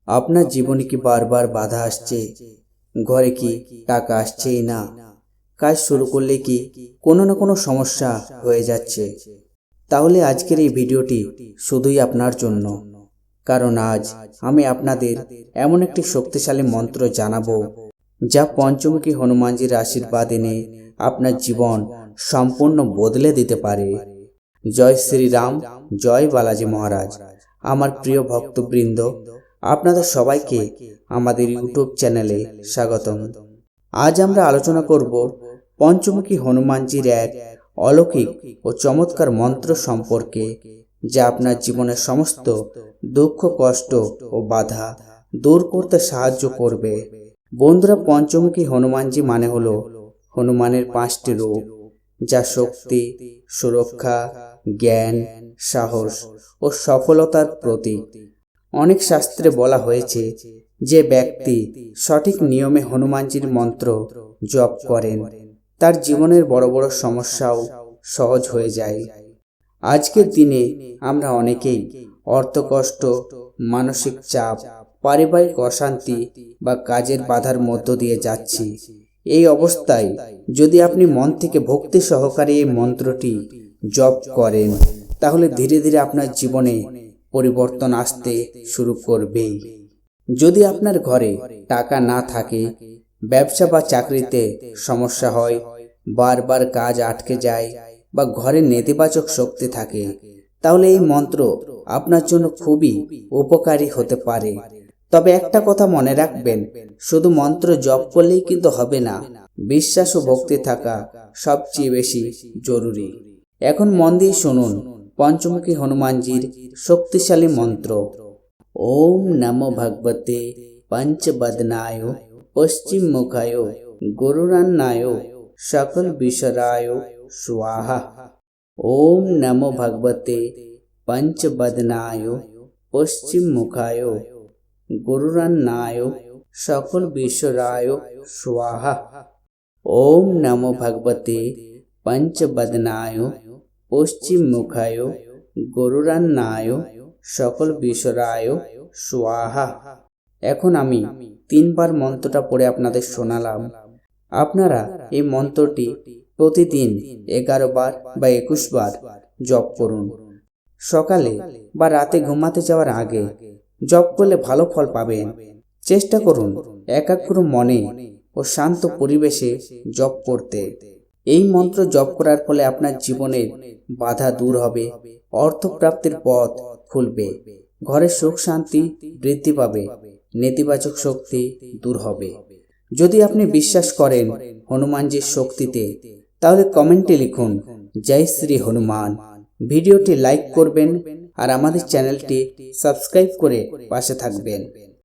আপনার জীবনে কি বারবার বাধা আসছে? ঘরে কি টাকা আসছেই না? কাজ শুরু করলে কি কোনো না কোনো সমস্যা হয়ে যাচ্ছে? তাহলে আজকের এই ভিডিওটি শুধুই আপনার জন্য। কারণ আজ আমি আপনাদের এমন একটি শক্তিশালী মন্ত্র জানাবো, যা পঞ্চমুখী হনুমানজির আশীর্বাদ এনে আপনার জীবন সম্পূর্ণ বদলে দিতে পারে। জয় শ্রীরাম, জয় বালাজি মহারাজ। আমার প্রিয় ভক্তবৃন্দ, আপনাদের সবাইকে আমাদের ইউটিউব চ্যানেলে স্বাগতম। আজ আমরা আলোচনা করব পঞ্চমুখী হনুমানজির এক অলৌকিক ও চমৎকার মন্ত্র সম্পর্কে, যা আপনার জীবনের সমস্ত দুঃখ, কষ্ট ও বাধা দূর করতে সাহায্য করবে। বন্ধুরা, পঞ্চমুখী হনুমানজি মানে হলো হনুমানের 5টি রূপ, যা শক্তি, সুরক্ষা, জ্ঞান, সাহস ও সফলতার প্রতীক। অনেক শাস্ত্রে বলা হয়েছে, যে ব্যক্তি সঠিক নিয়মে হনুমানজির মন্ত্র জপ করেন, তার জীবনের বড় বড় সমস্যাও সহজ হয়ে যায়। আজকের দিনে আমরা অনেকেই অর্থকষ্ট, মানসিক চাপ, পারিবারিক অশান্তি বা কাজের বাধার মধ্য দিয়ে যাচ্ছি। এই অবস্থায় যদি আপনি মন থেকে ভক্তি সহকারে এই মন্ত্রটি জপ করেন, তাহলে ধীরে ধীরে আপনার জীবনে পরিবর্তন আসতে শুরু করবে। যদি আপনার ঘরে টাকা না থাকে, ব্যবসা বা চাকরিতে সমস্যা হয়, বারবার কাজ আটকে যায় বা ঘরে নেতিবাচক শক্তি থাকে, তাহলে এই মন্ত্র আপনার জন্য খুবই উপকারী হতে পারে। তবে একটা কথা মনে রাখবেন, শুধু মন্ত্র জপ করলেই কিন্তু হবে না, বিশ্বাস ও ভক্তি থাকা সবচেয়ে বেশি জরুরি। এখন মন দিয়ে শুনুন পঞ্চমুখী হনুমানজির শক্তিশালী মন্ত্র। ওম নমো ভগবতে পঞ্চবদনায় পশ্চিম মুখায় গুরুরান্নায় সকল বিশ্বরায় স্বাহা। ওম নমো ভগবতে পঞ্চবদনায় পশ্চিম মুখায় গুরুরান্নায় সকল বিশ্বরায় স্বাহা। ওম নমো ভগবতে পঞ্চবদনায় পশ্চিম মুখায় গুরুরান্নায় সকল বিশ্বরায় স্বাহা। এখন আমি 3বার মন্ত্রটা পড়ে আপনাদের শোনালাম। আপনারা এই মন্ত্রটি প্রতিদিন 11 বার বা 21 বার জপ করুন। সকালে বা রাতে ঘুমাতে যাওয়ার আগে জপ করলে ভালো ফল পাবেন। চেষ্টা করুন একাগ্র মনে ও শান্ত পরিবেশে জপ করতে। এই মন্ত্র জপ করার ফলে আপনার জীবনের বাধা দূর হবে, অর্থপ্রাপ্তির পথ খুলবে, ঘরে সুখ শান্তি বৃদ্ধি পাবে, নেতিবাচক শক্তি দূর হবে। যদি আপনি বিশ্বাস করেন হনুমানজির শক্তিতে, তাহলে কমেন্টে লিখুন জয় শ্রী হনুমান। ভিডিওটি লাইক করবেন আর আমাদের চ্যানেলটি সাবস্ক্রাইব করে পাশে থাকবেন।